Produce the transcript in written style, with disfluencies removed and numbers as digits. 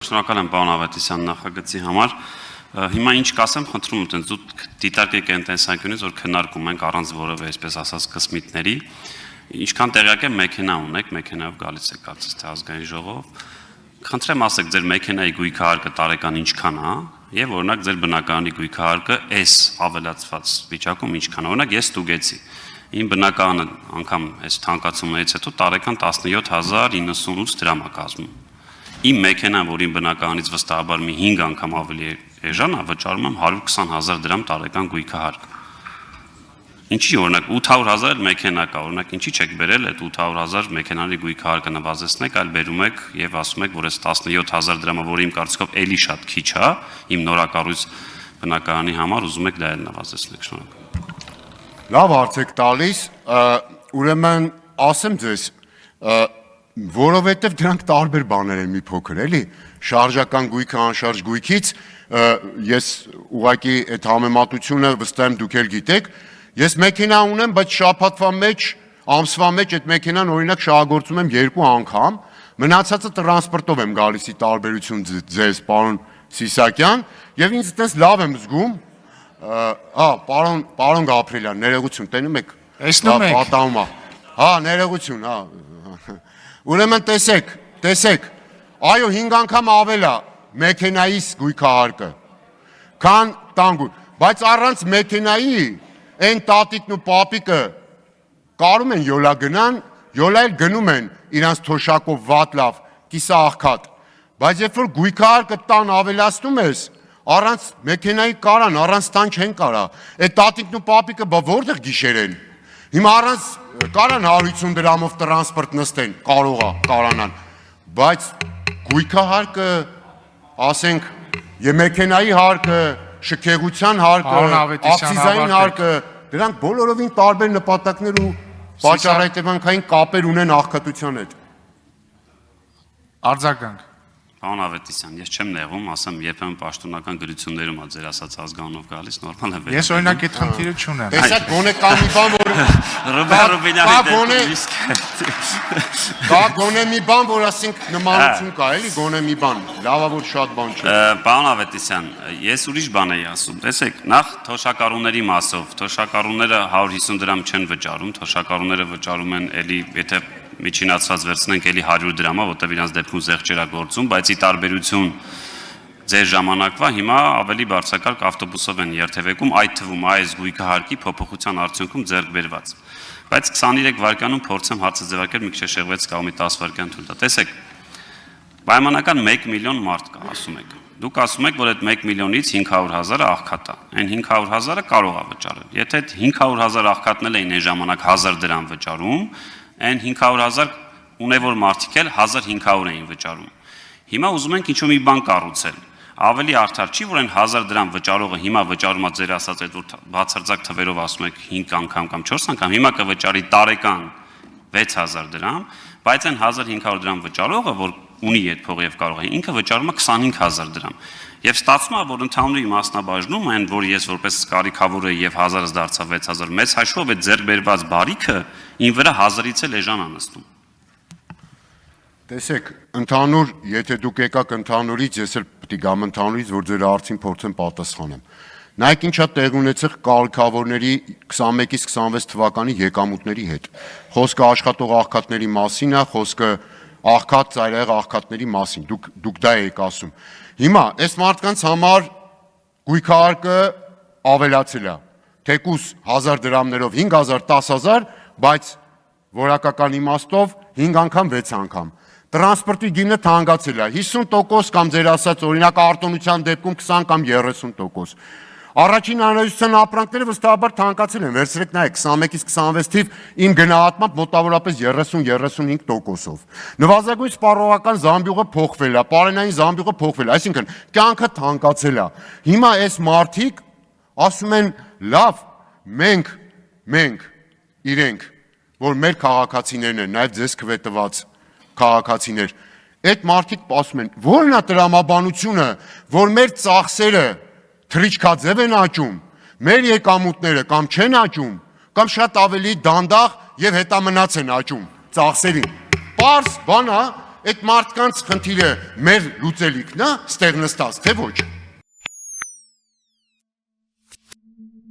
Շնորհակալ եմ պարոն Ավետիսյան նախագծի համար։ Հիմա ինչ կասեմ, խնդրում եմ դուք դիտարկեք այն տեսանկյունից, որ քննարկում ենք առանց որևէ, այսպես ասած, կսմիթների, ինչքան տեղյակ եմ մեքենա ունեք, մեքենայով գալիս եք կարծես թե ազգային ժողով։ Խնդրեմ ասեք ձեր մեքենայի գույքահարկը տարեկան ինչքան է, եւ օրինակ ձեր բնակարանի գույքահարկը այս ավելացված վիճակում ինչքան է։ Օրինակ ես ստուգեցի։ Իմ բնակարանը անգամ այս թանկացումներից հետո տարեկան 17098 դրամ է կազմում։ Իմ մեքենան, որ իմ բնակարանից վստահաբար մի 5 անգամ ավելի էժան է, վճարում եմ 120,000 դրամ տարեկան գույքահարկ։ Ինչի օրինակ 800,000 էլ մեքենա կա, օրինակ ինչի չեք բերել այդ 800,000 մեքենայի գույքահարկը նվազեցնեք, այլ բերում եք եւ ասում եք, որ այս 17,000 դրամը, որ իմ կարծիքով էլի շատ քիչ է, իմ նորակառույց բնակարանի համար ուզում եք դա էլ նվազեցնեք, շնորհակալ։ Լավ հարց եք տալիս, ուրեմն ասեմ ձեզ, որովհետև դրանք տարբեր բաներ են մի փոքր, էլի, շարժական գույքը անշարժ գույքից, ես ուղղակի այդ համեմատությունը վստահ եմ դուք էլ գիտեք, ես մեքենա ունեմ, բայց շաբաթվա մեջ, ամսվա մեջ այդ մեքենան օրինակ շահագործում եմ 2 անգամ, մնացածը տրանսպորտով եմ գալիսի տարբերություն ձեզ, պարոն Սիսակյան, եւ ինձ այդպես լավ եմ զգում, պարոն Գաբրիելյան, ներողություն, տենում եք, պատահում է, ներողություն, ուրեմն տեսեք, այո 5 անգամ ավել է մեքենայիս գույքահարկը, քան տան գույք, բայց առանց մեքենայի այն տատիկն ու պապիկը կարում են յոլա գնան, յոլա էլ գնում են իրանց թոշակով վատ լավ, կիսա աղքատ, բայց երբ որ գույքահարկը տան ավելացնում ես, առանց մեքենայի կարան, առանց տան չեն կարա, այդ տատիկն ու պապիկը բա որտեղ գիշեր են, հիմա առանց կարան 150 դրամով տրանսպորտ նստեն, կարանան, բայց գույքահարկը, ասենք, մեքենայի հարկը, շքեղության հարկը, ակցիզային հարկը, դրանք բոլորովին տարբեր նպատակներ ու պատճառահետևանքային կապեր ունեն աղքատության հետ։ Արձագանք։ Պարոն Ավետիսյան, ես չեմ նեղում, ասեմ, երբեմն պաշտոնական գրություններում է ձեր ասած ազգանունով գալիս, նորմալ է։ Ես օրինակ այդ խնդիրը չունեմ։ Տեսակ գոնե կա մի բան, որ կա գոնե մի բան, որ ասենք նմանություն կա, էլի, գոնե մի բան, լավա որ շատ բան չէ։ Պարոն Ավետիսյան, ես ուրիշ բան էի ասում։ Տեսեք, նախ թոշակառուների մասով, թոշակառուները 150 դրամ չեն վճարում, թոշակառուները վճարում են էլի, եթե միջինացված վերցնենք էլի 100 դրամա, որտեղ իրանց դեպքում զեղչ էր գործում, բայց ի տարբերություն ձեր ժամանակվա հիմա ավելի բարձրակարգ ավտոբուսով են երթևեկում, այդ թվում այս գույքահարկի փոփոխության արդյունքում ձեռք բերված։ Բայց 23 վայրկյանում փորձեմ հարցը ձևակերպել, մի քիչ շեղվեց կամի 10 վայրկյան թույլ տա։ Տեսեք, պայմանական 1 միլիոն մարդ կա, ասում եք։ Դուք ասում եք, որ այդ 1 միլիոնից 500,000-ը աղքատ է։ Այն 500,000-ը կարող է վճարել։ Եթե այդ 500,000 աղքատնել էին այն ժամանակ 1000 դրամ վճարում, այն 500,000 ունևոր մարդիկ էլ 1500 էին վճարում։ Հիմա ուզում ենք ինչ-որ մի բան կառուցել։ Ավելի արդար չի, որ այն 1000 դրամ վճարողը հիմա վճարում է ձեր ասած այդ որ բացարձակ թվերով ասում եք 5 անգամ կամ 4 անգամ, հիմա կվճարի տարեկան 6000 դրամ, բայց այն 1500 դրամ վճարողը, որ ունի այդ փողը եւ կարող է, ինքը վճարում է 25000 դրամ։ Եվ ստացվում է, որ ընդհանուր իմաստնաբաժնում այն, որ ես որպես կարիքավոր եմ եւ 1000-ից դարձավ 6000, մեծ հաշվով այդ ձեռք բերված բարիքը ին վրա 1000-ից էլ էժան է նստում։ Տեսեք, ընդհանուր, եթե դուք եկաք ընդհանուրից, ես էլ պետք է գամ ընդհանուրից, որ ձեր հարցին փորձեմ պատասխանեմ։ Նայեք ինչա տեղ ունեցող կարիքավորների 21-ից 26 թվականի եկամուտների հետ։ Խոսքը աշխատող աղքատների մասին է, խոսքը աղքատ ծայրահեղ աղքատների մասին։ Դուք դա եք ասում։ Հիմա այս մարդկանց համար գույքահարկը ավելացել է։ Թեկուզ 1000 դրամներով 5000, 10000, բայց որակական իմաստով 5 անգամ, 6 անգամ։ Տրանսպորտի գինը թանկացել է 50% կամ ձեր ասած օրինակ արտոնության դեպքում 20 կամ 30%։ Առաջին անհրաժեշտության ապրանքները վստահաբար թանկացել են, վերցրեք նայեք 21-ից 26 թիվ իմ գնահատմամբ մոտավորապես 30-35%-ով։ Նվազագույն սպառողական զամբյուղը փոխվել է, պարենային զամբյուղը փոխվել է, այսինքն կյանքը թանկացել է։ Հիմա այս մարդիկ ասում են, լավ, մենք իրենք, որ մեր քաղաքացիներն են, նաև ձեզ քվետված քաղաքացիներ, այդ մարդիկ ասում են, որն է տրամաբանությունը, որ մեր ծախսերը թռիչքաձև են աճում, մեր եկամուտները կամ չեն աճում, կամ շատ ավելի դանդաղ եւ հետամնաց են աճում ծախսերին։ Պարզ բան է, այդ մարդկանց խնդիրը մեր լուծելիքն է, ստեղ նստած, թե ոչ։